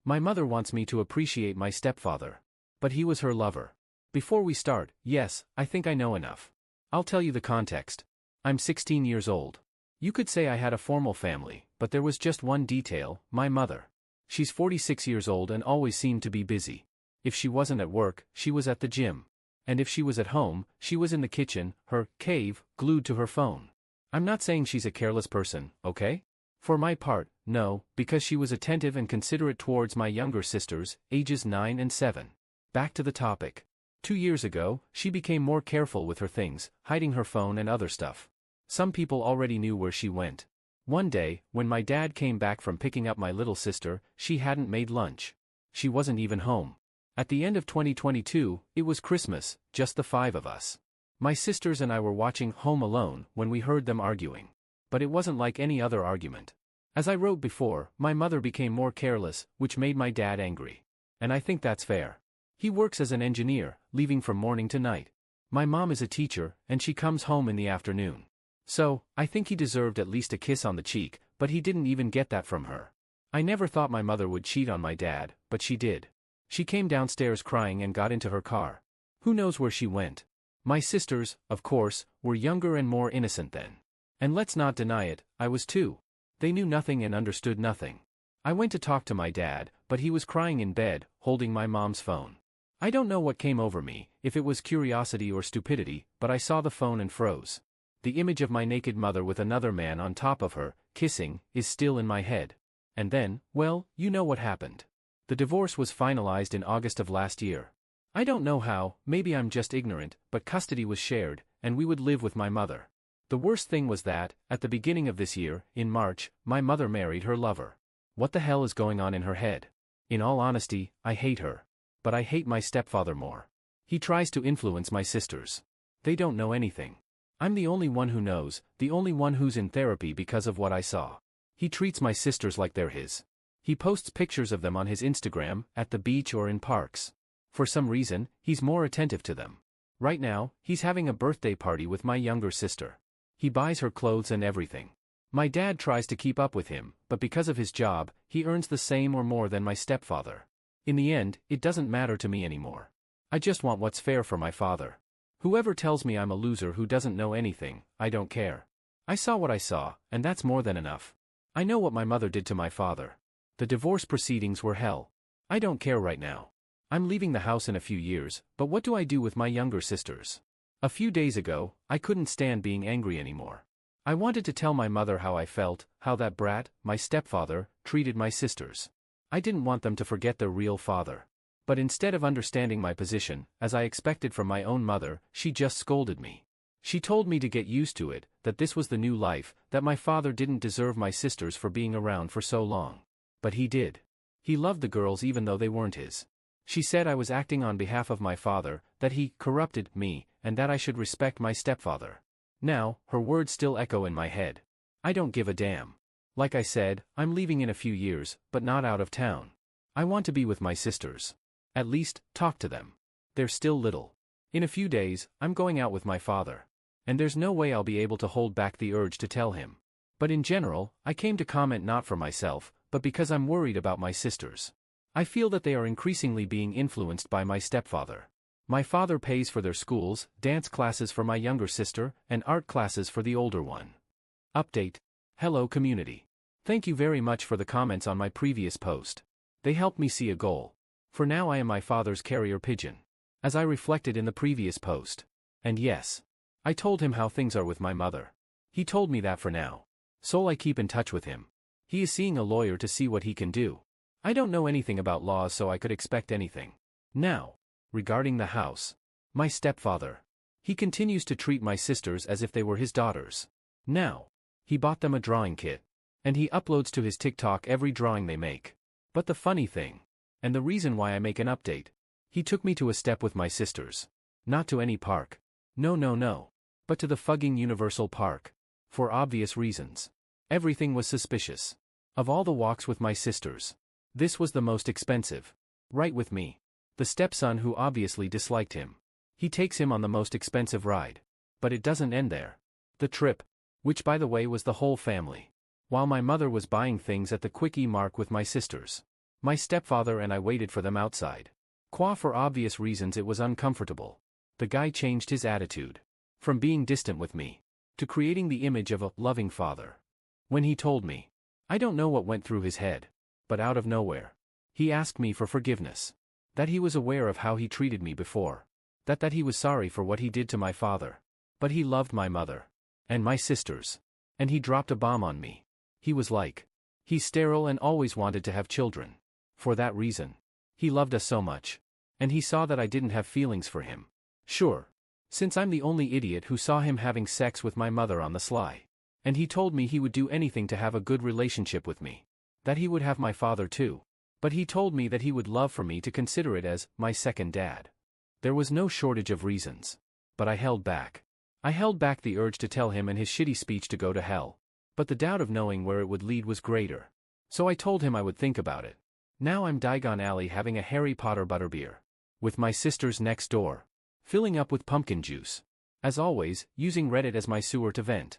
My mother wants me to appreciate my stepfather. But he was her lover. Before we start, yes, I think I know enough. I'll tell you the context. I'm 16 years old. You could say I had a formal family, but there was just one detail, my mother. She's 46 years old and always seemed to be busy. If she wasn't at work, she was at the gym. And if she was at home, she was in the kitchen, her cave, glued to her phone. I'm not saying she's a careless person, okay? For my part, no, because she was attentive and considerate towards my younger sisters, ages 9 and 7. Back to the topic. 2 years ago, she became more careful with her things, hiding her phone and other stuff. Some people already knew where she went. One day, when my dad came back from picking up my little sister, she hadn't made lunch. She wasn't even home. At the end of 2022, it was Christmas, just the 5 of us. My sisters and I were watching Home Alone when we heard them arguing. But it wasn't like any other argument. As I wrote before, my mother became more careless, which made my dad angry. And I think that's fair. He works as an engineer, leaving from morning to night. My mom is a teacher, and she comes home in the afternoon. So, I think he deserved at least a kiss on the cheek, but he didn't even get that from her. I never thought my mother would cheat on my dad, but she did. She came downstairs crying and got into her car. Who knows where she went? My sisters, of course, were younger and more innocent then. And let's not deny it, I was too. They knew nothing and understood nothing. I went to talk to my dad, but he was crying in bed, holding my mom's phone. I don't know what came over me, if it was curiosity or stupidity, but I saw the phone and froze. The image of my naked mother with another man on top of her, kissing, is still in my head. And then, well, you know what happened. The divorce was finalized in August of last year. I don't know how, maybe I'm just ignorant, but custody was shared, and we would live with my mother. The worst thing was that, at the beginning of this year, in March, my mother married her lover. What the hell is going on in her head? In all honesty, I hate her. But I hate my stepfather more. He tries to influence my sisters. They don't know anything. I'm the only one who knows, the only one who's in therapy because of what I saw. He treats my sisters like they're his. He posts pictures of them on his Instagram, at the beach or in parks. For some reason, he's more attentive to them. Right now, he's having a birthday party with my younger sister. He buys her clothes and everything. My dad tries to keep up with him, but because of his job, he earns the same or more than my stepfather. In the end, it doesn't matter to me anymore. I just want what's fair for my father. Whoever tells me I'm a loser who doesn't know anything, I don't care. I saw what I saw, and that's more than enough. I know what my mother did to my father. The divorce proceedings were hell. I don't care right now. I'm leaving the house in a few years, but what do I do with my younger sisters? A few days ago, I couldn't stand being angry anymore. I wanted to tell my mother how I felt, how that brat, my stepfather, treated my sisters. I didn't want them to forget their real father. But instead of understanding my position, as I expected from my own mother, she just scolded me. She told me to get used to it, that this was the new life, that my father didn't deserve my sisters for being around for so long. But he did. He loved the girls even though they weren't his. She said I was acting on behalf of my father, that he corrupted me, and that I should respect my stepfather. Now, her words still echo in my head. I don't give a damn. Like I said, I'm leaving in a few years, but not out of town. I want to be with my sisters. At least, talk to them. They're still little. In a few days, I'm going out with my father. And there's no way I'll be able to hold back the urge to tell him. But in general, I came to comment not for myself, but because I'm worried about my sisters. I feel that they are increasingly being influenced by my stepfather. My father pays for their schools, dance classes for my younger sister, and art classes for the older one. Update. Hello community. Thank you very much for the comments on my previous post. They helped me see a goal. For now I am my father's carrier pigeon. As I reflected in the previous post. And yes. I told him how things are with my mother. He told me that for now. So I keep in touch with him. He is seeing a lawyer to see what he can do. I don't know anything about laws so I could expect anything. Now. Regarding the house. My stepfather. He continues to treat my sisters as if they were his daughters. Now. He bought them a drawing kit. And he uploads to his TikTok every drawing they make. But the funny thing. And the reason why I make an update. He took me to a step with my sisters. Not to any park. No. But to the fucking Universal Park. For obvious reasons. Everything was suspicious. Of all the walks with my sisters. This was the most expensive. Right with me. The stepson who obviously disliked him. He takes him on the most expensive ride. But it doesn't end there. The trip. Which by the way was the whole family. While my mother was buying things at the Quickie Mart with my sisters. My stepfather and I waited for them outside. For obvious reasons it was uncomfortable. The guy changed his attitude. From being distant with me, to creating the image of a loving father. When he told me, I don't know what went through his head, but out of nowhere, he asked me for forgiveness. That he was aware of how he treated me before. That he was sorry for what he did to my father. But he loved my mother. And my sisters. And he dropped a bomb on me. He was like, he's sterile and always wanted to have children. For that reason. He loved us so much. And he saw that I didn't have feelings for him. Sure. Since I'm the only idiot who saw him having sex with my mother on the sly. And he told me he would do anything to have a good relationship with me. That he would have my father too. But he told me that he would love for me to consider it as my second dad. There was no shortage of reasons. But I held back. I held back the urge to tell him and his shitty speech to go to hell. But the doubt of knowing where it would lead was greater. So I told him I would think about it. Now I'm Diagon Alley having a Harry Potter butterbeer. With my sisters next door. Filling up with pumpkin juice. As always, using Reddit as my sewer to vent.